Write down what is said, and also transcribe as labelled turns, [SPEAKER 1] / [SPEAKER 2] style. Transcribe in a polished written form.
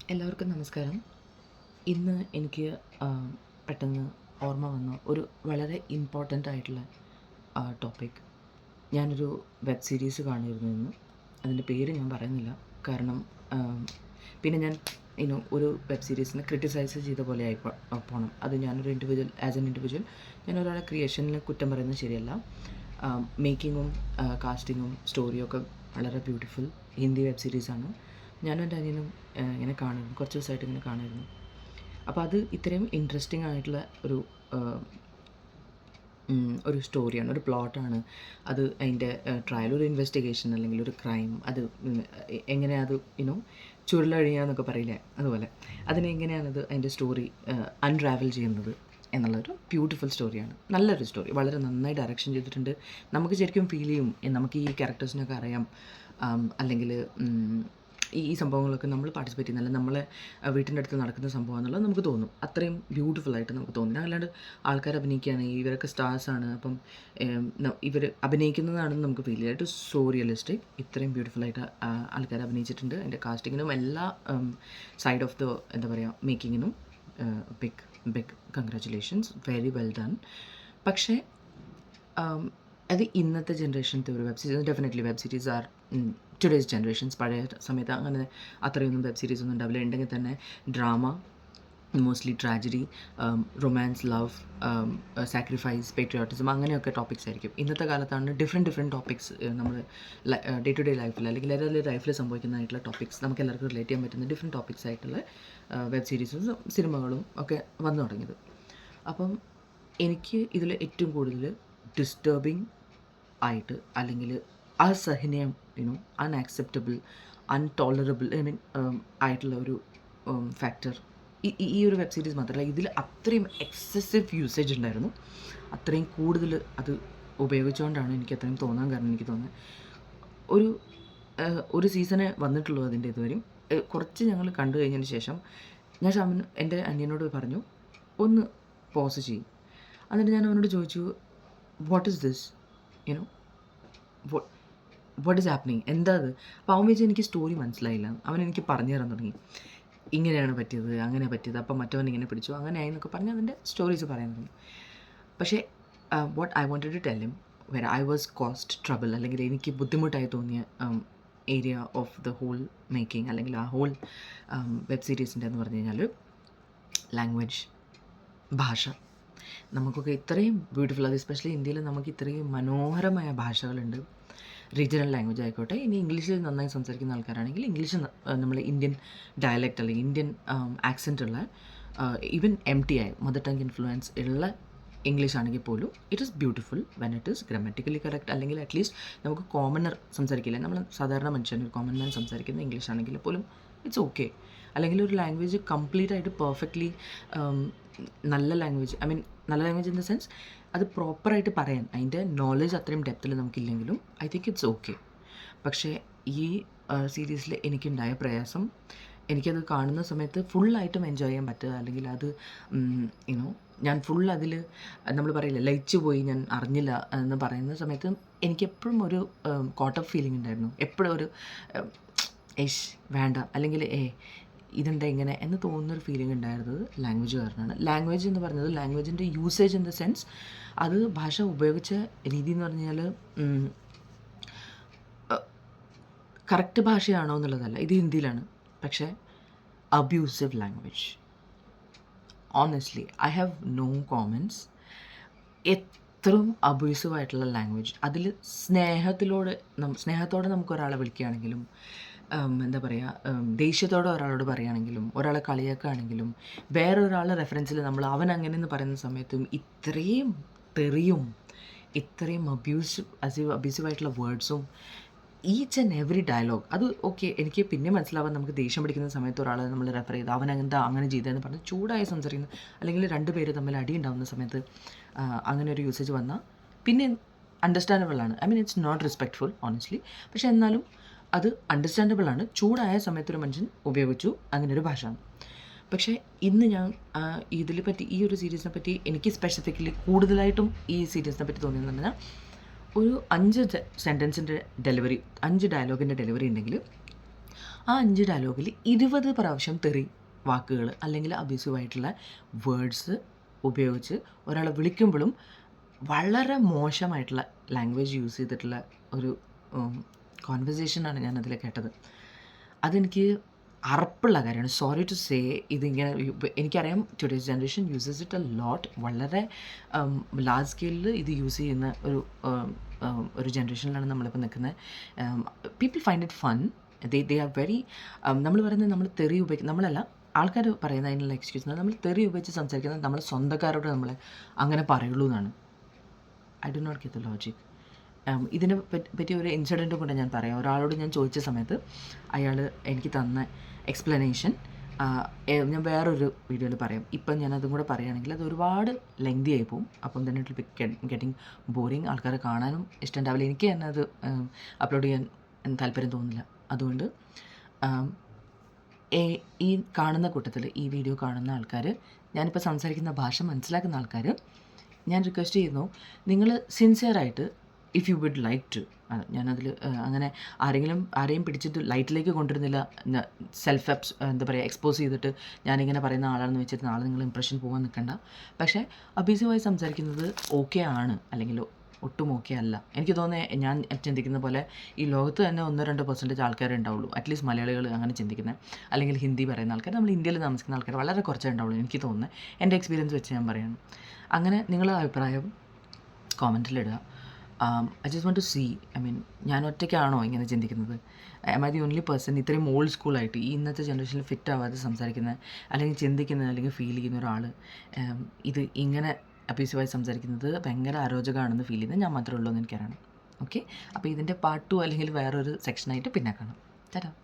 [SPEAKER 1] എല്ലാവർക്കും നമസ്കാരം. ഇന്ന് എനിക്ക് പെട്ടെന്ന് ഓർമ്മ വന്ന ഒരു വളരെ ഇമ്പോർട്ടൻ്റ് ആയിട്ടുള്ള ടോപ്പിക്. ഞാനൊരു വെബ് സീരീസ് കാണുമായിരുന്നു ഇന്ന്. അതിൻ്റെ പേര് ഞാൻ പറയുന്നില്ല. കാരണം പിന്നെ ഞാൻ ഒരു വെബ് സീരീസിനെ ക്രിട്ടിസൈസ് ചെയ്ത പോലെ പോകണം. അത് ഞാനൊരു ആസ് എൻ ഇൻഡിവിജ്വൽ ഞാൻ ഒരാളെ ക്രിയേഷനിൽ കുറ്റം പറയുന്നത് ശരിയല്ല. മേക്കിങ്ങും കാസ്റ്റിങ്ങും സ്റ്റോറിയും ഒക്കെ വളരെ ബ്യൂട്ടിഫുൾ ഹിന്ദി വെബ് സീരീസാണ്. ഞാനും എൻ്റെ അനിയനും ഇങ്ങനെ കാണുന്നു, കുറച്ച് ദിവസമായിട്ട് ഇങ്ങനെ കാണുമായിരുന്നു. അപ്പോൾ അത് ഇത്രയും ഇൻട്രസ്റ്റിംഗ് ആയിട്ടുള്ള ഒരു സ്റ്റോറിയാണ്, ഒരു പ്ലോട്ടാണ്. അത് അതിൻ്റെ ട്രയൽ, ഒരു ഇൻവെസ്റ്റിഗേഷൻ അല്ലെങ്കിൽ ഒരു ക്രൈം, അത് എങ്ങനെ അത് ചുരുളഴിയാന്നൊക്കെ പറയില്ലേ, അതുപോലെ അതിനെങ്ങനെയാണത് അതിൻ്റെ സ്റ്റോറി അൺട്രാവൽ ചെയ്യുന്നത് എന്നുള്ളൊരു ബ്യൂട്ടിഫുൾ സ്റ്റോറിയാണ്. നല്ലൊരു സ്റ്റോറി, വളരെ നന്നായി ഡയറക്ഷൻ ചെയ്തിട്ടുണ്ട്. നമുക്ക് ശരിക്കും ഫീൽ ചെയ്യും, നമുക്ക് ഈ ക്യാരക്ടേഴ്സിനൊക്കെ അറിയാം, അല്ലെങ്കിൽ ഈ സംഭവങ്ങളൊക്കെ നമ്മൾ പാർട്ടിസിപ്പേറ്റ് ചെയ്യുന്ന, അല്ലെങ്കിൽ നമ്മളെ വീട്ടിൻ്റെ അടുത്ത് നടക്കുന്ന സംഭവം എന്നുള്ളത് നമുക്ക് തോന്നും. അത്രയും ബ്യൂട്ടിഫുള്ളായിട്ട് നമുക്ക് തോന്നും. അല്ലാണ്ട് ആൾക്കാർ അഭിനയിക്കുകയാണ്, ഇവരൊക്കെ സ്റ്റാർസാണ്, അപ്പം ഇവർ അഭിനയിക്കുന്നതാണെന്ന് നമുക്ക് ഫീൽ ചെയ്യാം. So realistic. ഇത്രയും ബ്യൂട്ടിഫുള്ളായിട്ട് ആൾക്കാർ അഭിനയിച്ചിട്ടുണ്ട്. അതിൻ്റെ കാസ്റ്റിങ്ങിനും എല്ലാ സൈഡ് ഓഫ് ദ എന്താ പറയുക മേക്കിങ്ങിനും big congratulations, very well done. പക്ഷേ അത് ഇന്നത്തെ ജനറേഷനത്തെ ഒരു web series, definitely web series are today's generations. പഴയ സമയത്ത് അങ്ങനെ അത്രയൊന്നും വെബ് സീരീസ് ഒന്നും ഉണ്ടാവില്ല. ഉണ്ടെങ്കിൽ തന്നെ drama, mostly tragedy, romance, love, sacrifice, patriotism, അങ്ങനെയൊക്കെ ടോപ്പിക്സ് ആയിരിക്കും. ഇന്നത്തെ കാലത്താണ് ഡിഫറെൻറ്റ് ടോപ്പിക്സ് നമ്മൾ ഡേ ടു ഡേ ലൈഫിൽ അല്ലെങ്കിൽ എല്ലാവരുടെ ലൈഫിൽ സംഭവിക്കുന്നതായിട്ടുള്ള ടോപ്പിക്സ്, നമുക്ക് എല്ലാവർക്കും റിലേറ്റ് ചെയ്യാൻ പറ്റുന്ന ഡിഫറെൻറ്റ് ടോപ്പിക്സ് ആയിട്ടുള്ള വെബ് സീരീസും സിനിമകളും ഒക്കെ വന്നു തുടങ്ങിയത്. അപ്പം എനിക്ക് ഇതിൽ ഏറ്റവും കൂടുതൽ ഡിസ്റ്റർബിങ് ആയിട്ട്, അല്ലെങ്കിൽ അസഹനീയം, അൺആക്സെപ്റ്റബിൾ, അൺടോളറബിൾ, ആയിട്ടുള്ള ഒരു ഫാക്ടർ ഈ ഒരു വെബ് സീരീസ് മാത്രമല്ല, ഇതിൽ അത്രയും എക്സസീവ് യൂസേജ് ഉണ്ടായിരുന്നു. അത്രയും കൂടുതൽ അത് ഉപയോഗിച്ചുകൊണ്ടാണ് എനിക്ക് അത്രയും തോന്നാൻ കാരണം. എനിക്ക് തോന്നുന്നത് ഒരു സീസണേ വന്നിട്ടുള്ളൂ അതിൻ്റെ ഇതുവരെയും. കുറച്ച് ഞങ്ങൾ കണ്ടു കഴിഞ്ഞതിന് ശേഷം ഞാൻ എൻ്റെ അനിയനോട് പറഞ്ഞു, ഒന്ന് പോസ് ചെയ്യും. എന്നിട്ട് ഞാൻ അവനോട് ചോദിച്ചു, what is this, what is happening, എന്താ അത്? അപ്പോൾ അവൻ വെച്ച് എനിക്ക് സ്റ്റോറി മനസ്സിലായില്ല. അവൻ എനിക്ക് പറഞ്ഞു തരാൻ തുടങ്ങി, ഇങ്ങനെയാണ് പറ്റിയത്, അങ്ങനെ പറ്റിയത്, അപ്പം മറ്റവൻ ഇങ്ങനെ പിടിച്ചു, അങ്ങനെ ആയി എന്നൊക്കെ പറഞ്ഞ് അതിൻ്റെ സ്റ്റോറീസ് പറയാൻ തുടങ്ങി. പക്ഷേ what I wanted to tell him, where I was cost trouble, അല്ലെങ്കിൽ എനിക്ക് ബുദ്ധിമുട്ടായി തോന്നിയ area of the whole making, അല്ലെങ്കിൽ ആ ഹോൾ വെബ് സീരീസിൻ്റെ എന്ന് പറഞ്ഞു കഴിഞ്ഞാൽ ലാംഗ്വേജ്, ഭാഷ. നമുക്കൊക്കെ ഇത്രയും ബ്യൂട്ടിഫുൾ, അത് എസ്പെഷ്യലി ഇന്ത്യയിൽ നമുക്ക് ഇത്രയും മനോഹരമായ ഭാഷകളുണ്ട്. റീജിയണൽ ലാംഗ്വേജ് ആയിക്കോട്ടെ, ഇനി ഇംഗ്ലീഷിൽ നന്നായി സംസാരിക്കുന്ന ആൾക്കാരാണെങ്കിൽ ഇംഗ്ലീഷ്, നമ്മൾ ഇന്ത്യൻ ഡയലക്റ്റ് അല്ലെങ്കിൽ ഇന്ത്യൻ ആക്സെൻ്റ് ഉള്ള, even MTI mother tongue influence ഉള്ള ഇംഗ്ലീഷ് ആണെങ്കിൽ പോലും it is beautiful when it is grammatically correct, അല്ലെങ്കിൽ അറ്റ്ലീസ്റ്റ് നമുക്ക് കോമണർ സംസാരിക്കില്ല, നമ്മൾ സാധാരണ മനുഷ്യൻ, ഒരു കോമൺ മാൻ സംസാരിക്കുന്ന ഇംഗ്ലീഷ് ആണെങ്കിൽ പോലും ഇറ്റ്സ് ഓക്കെ. അല്ലെങ്കിൽ ഒരു ലാംഗ്വേജ് കംപ്ലീറ്റ് ആയിട്ട് പെർഫെക്റ്റ്ലി നല്ല ലാംഗ്വേജ്, നല്ല ലാംഗ്വേജ് ഇൻ ദ സെൻസ് അത് പ്രോപ്പറായിട്ട് പറയാൻ, അതിൻ്റെ നോളജ് അത്രയും ഡെപ്തിൽ നമുക്കില്ലെങ്കിലും ഐ തിങ്ക് ഇറ്റ്സ് ഓക്കെ. പക്ഷേ ഈ സീരീസിൽ എനിക്കുണ്ടായ പ്രയാസം, എനിക്കത് കാണുന്ന സമയത്ത് ഫുള്ളായിട്ടും എൻജോയ് ചെയ്യാൻ പറ്റുക, അല്ലെങ്കിൽ അത് ഞാൻ ഫുൾ അതിൽ നമ്മൾ പറയില്ല ലയിച്ചു പോയി, ഞാൻ അറിഞ്ഞില്ല എന്ന് പറയുന്ന സമയത്ത് എനിക്കെപ്പോഴും ഒരു കോട്ട് ഓഫ് ഫീലിംഗ് ഉണ്ടായിരുന്നു. എപ്പോഴും ഒരു വേണ്ട, അല്ലെങ്കിൽ ഇതെന്താ ഇങ്ങനെ എന്ന് തോന്നുന്നൊരു ഫീലിംഗ് ഉണ്ടായിരുന്നത് ലാംഗ്വേജ് കാരണമാണ്. ലാംഗ്വേജ് എന്ന് പറഞ്ഞത്, ലാംഗ്വേജിൻ്റെ യൂസേജ് ഇൻ ദ സെൻസ്, അത് ഭാഷ ഉപയോഗിച്ച രീതി എന്ന് പറഞ്ഞാൽ കറക്റ്റ് ഭാഷയാണോ എന്നുള്ളതല്ല, ഇത് ഹിന്ദിയിലാണ്, പക്ഷേ abusive language. Honestly I have no comments. എത്രയും അബ്യൂസീവ് ആയിട്ടുള്ള ലാംഗ്വേജ്. അതിൽ സ്നേഹത്തോടെ നമുക്കൊരാളെ വിളിക്കുകയാണെങ്കിലും, എന്താ പറയുക, ദേഷ്യത്തോടെ ഒരാളോട് പറയുകയാണെങ്കിലും, ഒരാളെ കളിയാക്കുകയാണെങ്കിലും, വേറൊരാളുടെ റെഫറൻസിൽ നമ്മൾ അവൻ അങ്ങനെയെന്ന് പറയുന്ന സമയത്തും ഇത്രയും തെറിയും ഇത്രയും അബ്യൂസീവായിട്ടുള്ള വേർഡ്സും, ഈച്ച് ആൻഡ് എവറി ഡയലോഗ്. അത് ഓക്കെ, എനിക്ക് പിന്നെ മനസ്സിലാവാൻ, നമുക്ക് ദേഷ്യം പിടിക്കുന്ന സമയത്ത് ഒരാളെ നമ്മൾ റെഫർ ചെയ്ത് അവൻ എന്താ അങ്ങനെ ചെയ്തതെന്ന് പറഞ്ഞ് ചൂടായി സംസാരിക്കുന്നു, അല്ലെങ്കിൽ രണ്ട് പേര് തമ്മിൽ അടി ഉണ്ടാകുന്ന സമയത്ത് അങ്ങനെ ഒരു യൂസേജ് വന്നാൽ പിന്നെ അണ്ടർസ്റ്റാൻഡബിൾ ആണ്. ഇറ്റ്സ് നോട്ട് റെസ്പെക്ട്ഫുൾ ഓണസ്റ്റ്ലി, പക്ഷേ എന്നാലും അത് അണ്ടർസ്റ്റാൻഡബിൾ ആണ്. ചൂടായ സമയത്തൊരു മനുഷ്യൻ ഉപയോഗിച്ചു അങ്ങനെ ഒരു ഭാഷ. പക്ഷേ ഇന്ന് ഞാൻ ഇതിനെ പറ്റി, ഈ ഒരു സീരീസിനെ പറ്റി എനിക്ക് സ്പെസിഫിക്കലി കൂടുതലായിട്ടും ഈ സീരീസിനെ പറ്റി തോന്നിയെന്ന് പറഞ്ഞാൽ, ഒരു 5 സെൻറ്റൻസിൻ്റെ ഡെലിവറി, 5 ഡയലോഗിൻ്റെ ഡെലിവറി ഉണ്ടെങ്കിൽ ആ 5 ഡയലോഗിൽ 20 പ്രാവശ്യം തെറി വാക്കുകൾ അല്ലെങ്കിൽ അബ്യൂസീവായിട്ടുള്ള വേർഡ്സ് ഉപയോഗിച്ച് ഒരാളെ വിളിക്കുമ്പോഴും വളരെ മോശമായിട്ടുള്ള ലാംഗ്വേജ് യൂസ് ചെയ്തിട്ടുള്ള ഒരു കോൺവെർസേഷനാണ് ഞാനതിൽ കേട്ടത്. അതെനിക്ക് അറപ്പുള്ള കാര്യമാണ്. സോറി ടു സേ, ഇതിങ്ങനെ എനിക്കറിയാം today's generation uses it a lot. വളരെ ലാർജ് സ്കെയിലിൽ ഇത് യൂസ് ചെയ്യുന്ന ഒരു ജനറേഷനിലാണ് നമ്മളിപ്പോൾ നിൽക്കുന്നത്. People find it fun. They are very നമ്മൾ പറയുന്നത് നമ്മൾ തെറി ഉപയോഗിക്കും, നമ്മളല്ല ആൾക്കാർ പറയുന്നത് അതിനുള്ള എക്സ്ക്യൂസ് നമ്മൾ തെറി ഉപയോഗിച്ച് സംസാരിക്കുന്നത് നമ്മൾ സ്വന്തക്കാരോട് നമ്മൾ അങ്ങനെ പറയുള്ളൂ എന്നാണ്. I do not get the logic. ഇതിനെ പറ്റിയ ഒരു ഇൻസിഡൻറ്റും കൂടെ ഞാൻ പറയാം. ഒരാളോട് ഞാൻ ചോദിച്ച സമയത്ത് അയാൾ എനിക്ക് തന്ന എക്സ്പ്ലനേഷൻ ഞാൻ വേറൊരു വീഡിയോയിൽ പറയാം. ഇപ്പം ഞാനതും കൂടെ പറയുകയാണെങ്കിൽ അത് ഒരുപാട് ലെങ്തി ആയി പോകും. അപ്പം തന്നെ ഇറ്റ് ബി ഗെറ്റിംഗ് ബോറിങ്. ആൾക്കാരെ കാണാനും ഇഷ്ടമുണ്ടാവില്ല. എനിക്ക് തന്നെ അത് അപ്ലോഡ് ചെയ്യാൻ താല്പര്യം തോന്നില്ല. അതുകൊണ്ട് ഈ കാണുന്ന കൂട്ടത്തിൽ ഈ വീഡിയോ കാണുന്ന ആൾക്കാർ, ഞാനിപ്പോൾ സംസാരിക്കുന്ന ഭാഷ മനസ്സിലാക്കുന്ന ആൾക്കാർ, ഞാൻ റിക്വസ്റ്റ് ചെയ്യുന്നു, നിങ്ങൾ സിൻസിയറായിട്ട് if you would like to, ഞാനതിൽ അങ്ങനെ ആരെയും പിടിച്ചിട്ട് ലൈറ്റിലേക്ക് കൊണ്ടുവരുന്നില്ല. എന്താ പറയുക, എക്സ്പോസ് ചെയ്തിട്ട് ഞാനിങ്ങനെ പറയുന്ന ആളാണെന്ന് വെച്ചിട്ട് നാളെ നിങ്ങൾ ഇംപ്രഷൻ പോകാൻ നിൽക്കണ്ട. പക്ഷേ അബ്യൂസീവായി സംസാരിക്കുന്നത് ഓക്കെ ആണ്, അല്ലെങ്കിൽ ഒട്ടും ഓക്കെ അല്ല. എനിക്ക് തോന്നുന്നത് ഞാൻ ചിന്തിക്കുന്ന പോലെ ഈ ലോകത്ത് തന്നെ 1-2% ആൾക്കാരേ ഉണ്ടാവുള്ളൂ, അറ്റ്ലീസ്റ്റ് മലയാളികൾ അങ്ങനെ ചിന്തിക്കുന്നത്, അല്ലെങ്കിൽ ഹിന്ദി പറയുന്ന ആൾക്കാർ. നമ്മൾ ഇന്ത്യയിൽ താമസിക്കുന്ന ആൾക്കാർ വളരെ കുറച്ചേ ഉണ്ടാവുള്ളൂ എനിക്ക് തോന്നുന്നത്. എൻ്റെ എക്സ്പീരിയൻസ് വെച്ച് ഞാൻ പറയണം. അങ്ങനെ നിങ്ങളുടെ അഭിപ്രായം കോമൻറ്റിലിടുക. I just want to see, I mean ഞാൻ ഒറ്റയ്ക്കാണോ ഇങ്ങനെ ചിന്തിക്കുന്നത്? Am I the only person ഇത്രയും ഓൾഡ് സ്കൂളായിട്ട് ഈ ഇന്നത്തെ ജനറേഷനിൽ ഫിറ്റ് ആവാതെ സംസാരിക്കുന്ന, അല്ലെങ്കിൽ ചിന്തിക്കുന്ന, അല്ലെങ്കിൽ ഫീൽ ചെയ്യുന്ന ഒരാൾ ഇത് ഇങ്ങനെ അബ്യൂസീവായി സംസാരിക്കുന്നത് ഭയങ്കര അരോചകമാണെന്ന് ഫീൽ ചെയ്യുന്നത് ഞാൻ മാത്രമേ ഉള്ളൂ എന്ന് എനിക്കറിയണം. ഓക്കെ, അപ്പോൾ ഇതിൻ്റെ പാർട്ട് 2 അല്ലെങ്കിൽ വേറൊരു സെക്ഷനായിട്ട് പിന്നെ കാണാം. തരാം.